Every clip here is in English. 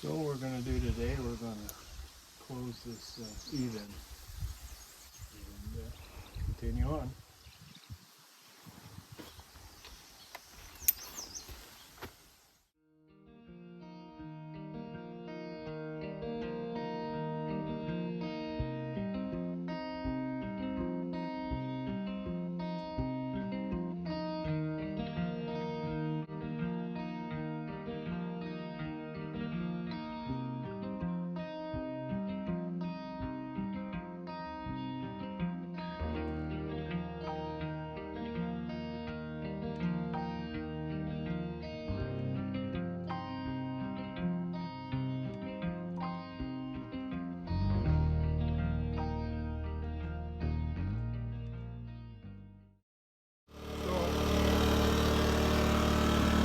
So what we're going to do today, we're going to close this even and continue on.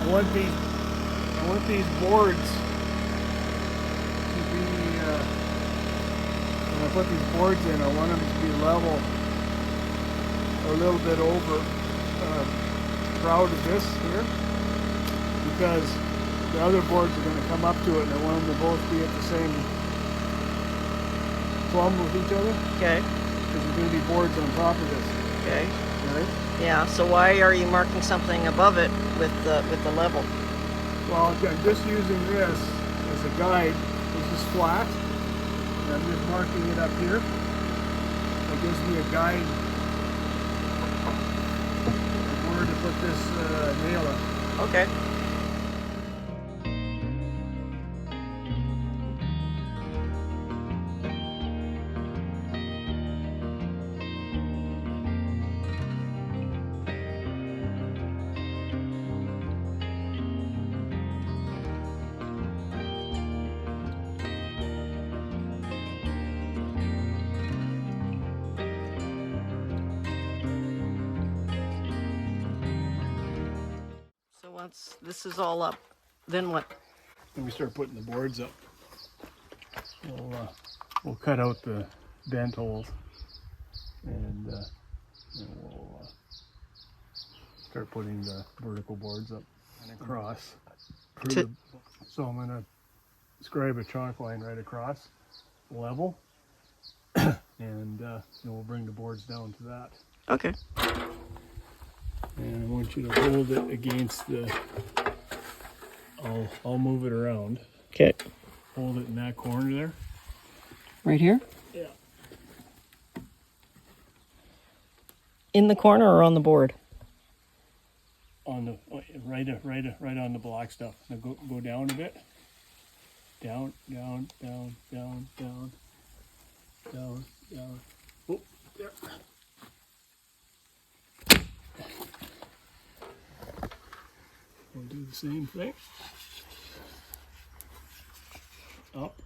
I want these boards to be, when I put these boards in, I want them to be level or a little bit over proud of this here, because the other boards are going to come up to it and I want them to both be at the same plumb with each other. Okay. Because there's going to be boards on top of this. Okay. Right? Yeah, so why are you marking something above it with the level? Well, I'm just using this as a guide. This is flat, and I'm just marking it up here. It gives me a guide of where to put this nail up. Okay. So once this is all up, then what? Then we start putting the boards up. We'll cut out the bent holes, and then we'll start putting the vertical boards up and across. So I'm going to scribe a chalk line right across, level, and then we'll bring the boards down to that. Okay. And I want you to hold it against the, I'll move it around. Okay. Hold it in that corner there. Right here? Yeah. In the corner or on the board? On the right on the black stuff. Now go down a bit. Down. Oh, there. We'll do the same thing. Up.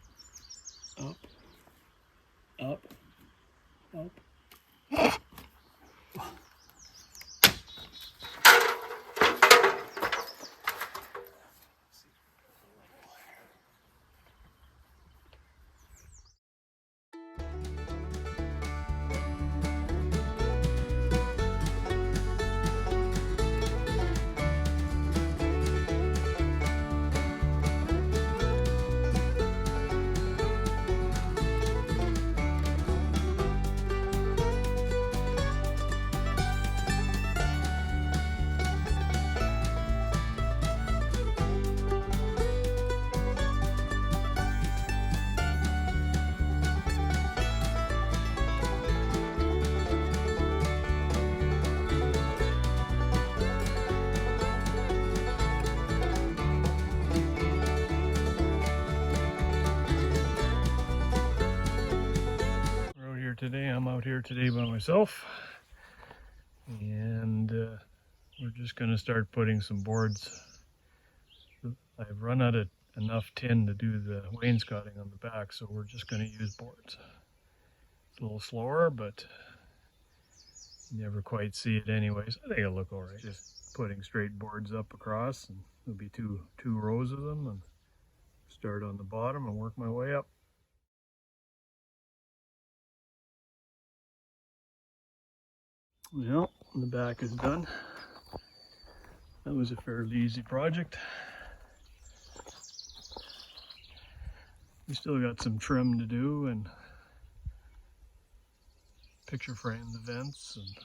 I'm out here today by myself, and we're just going to start putting some boards. I've run out of enough tin to do the wainscoting on the back, so we're just going to use boards. It's a little slower, but you never quite see it anyways. I think it'll look all right. Just putting straight boards up across, and there'll be two rows of them, and start on the bottom and work my way up. Well, the back is done. That was a fairly easy project. We still got some trim to do and picture frame the vents. And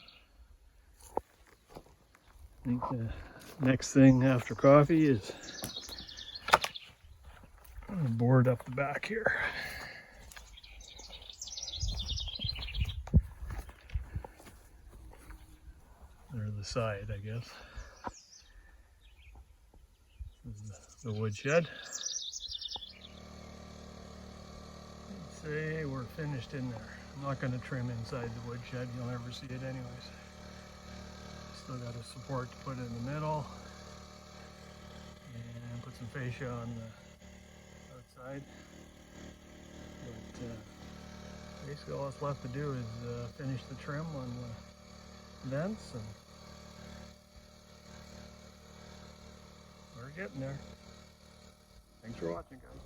I think the next thing after coffee is board up the back here. Or the side, I guess. This is the wood shed. I'd say we're finished in there. I'm not going to trim inside the wood shed. You'll never see it anyways. Still got a support to put in the middle. And put some fascia on the outside. But basically all that's left to do is finish the trim on the vents, and we're getting there. Thanks for watching, guys.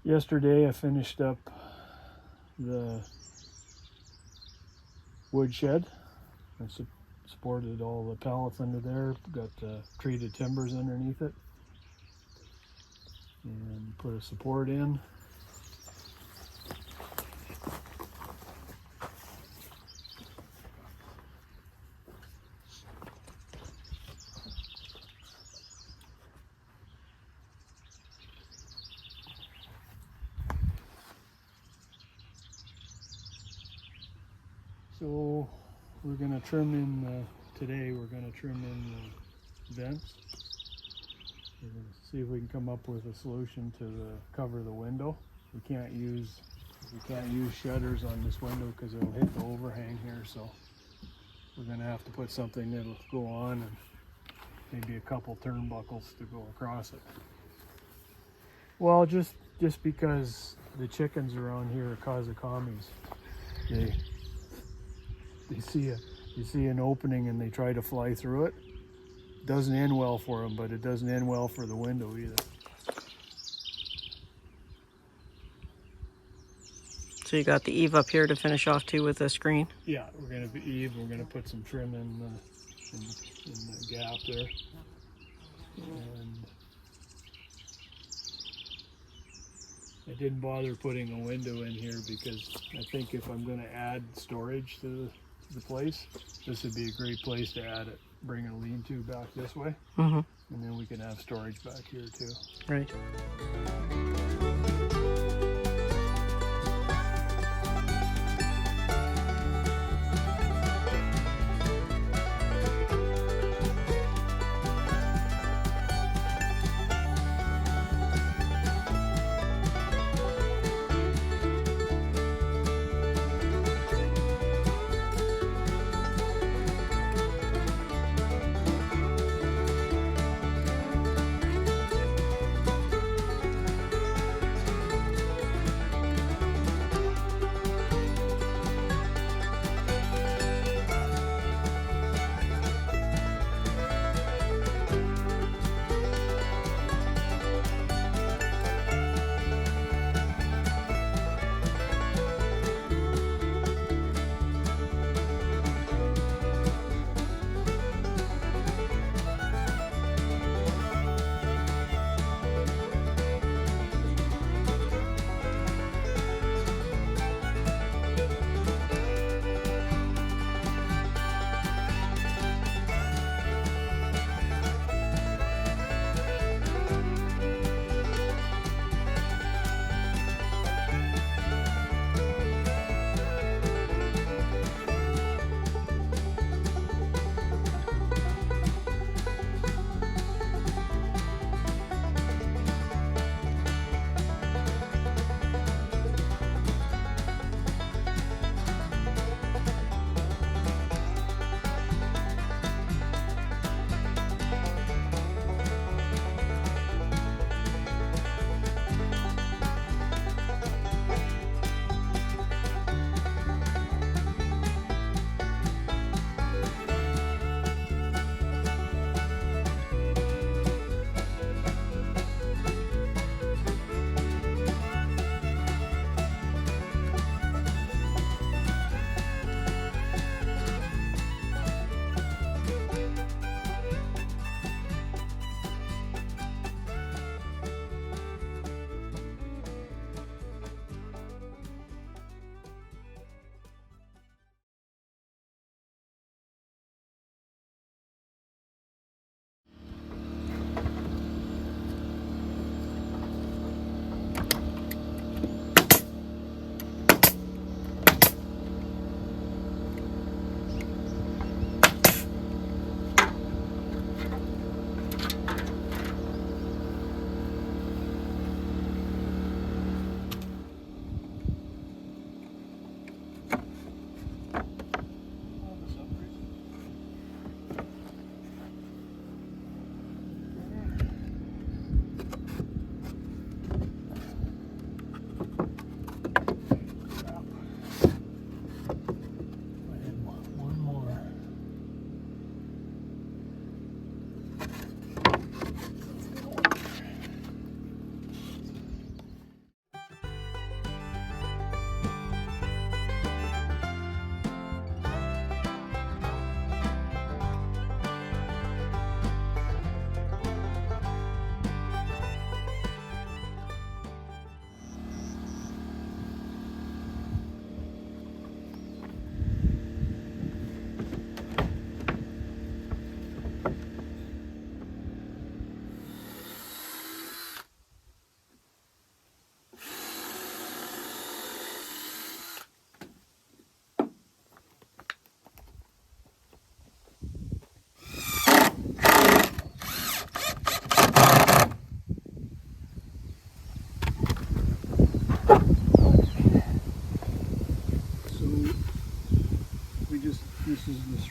Yesterday I finished up the wood shed. I supported all the pallets under there, got treated timbers underneath it, and put a support in. So we're going to trim in, today we're going to trim in the vents. We're going to see if we can come up with a solution to cover the window. We can't use shutters on this window because it'll hit the overhang here, so we're going to have to put something that'll go on and maybe a couple turnbuckles to go across it. Well, just because the chickens around here are cause of commies. You see an opening and they try to fly through it. Doesn't end well for them, but it doesn't end well for the window either. So you got the eave up here to finish off too with the screen? Yeah, we're gonna be eave. We're gonna put some trim in the gap there. And I didn't bother putting a window in here because I think if I'm gonna add storage to the place, this would be a great place to add it. Bring a lean-to back this way, and then we can have storage back here too. Right.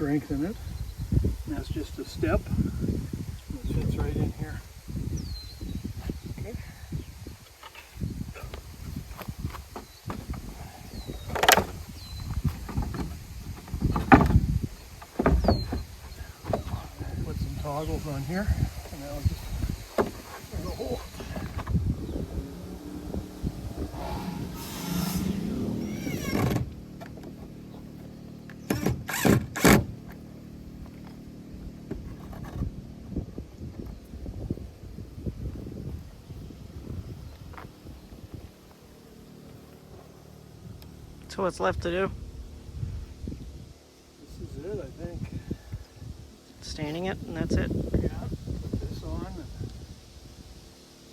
strength in it. And that's just a step. It fits right in here. Okay. Put some toggles on here, and that'll just there's a hole. So what's left to do? This is it, I think. Staining it, and that's it. Yeah, put this on and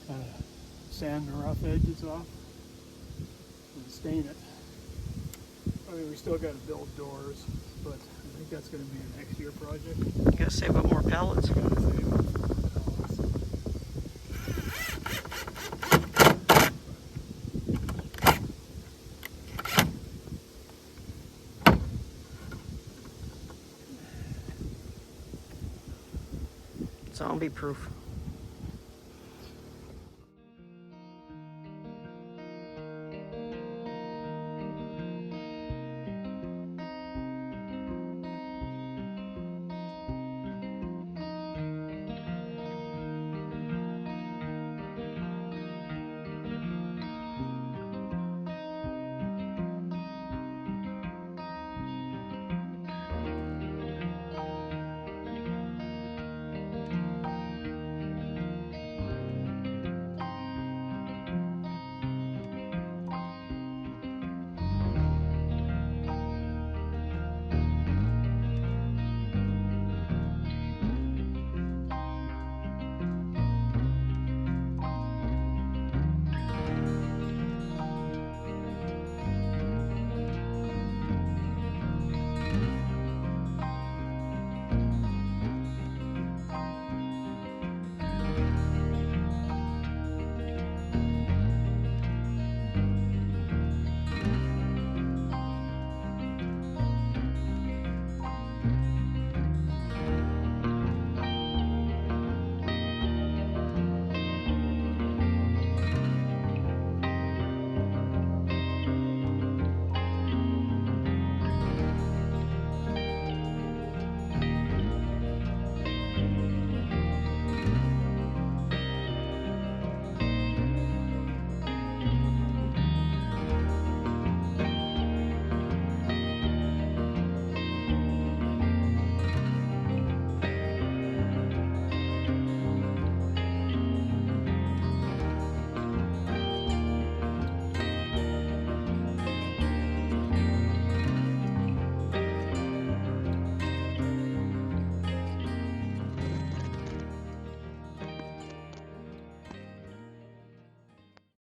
kind of sand the rough edges off and stain it. I mean, we still got to build doors, but I think that's going to be a next year project. You gotta save up more pallets. Gotta save up for the pallets. Zombie proof.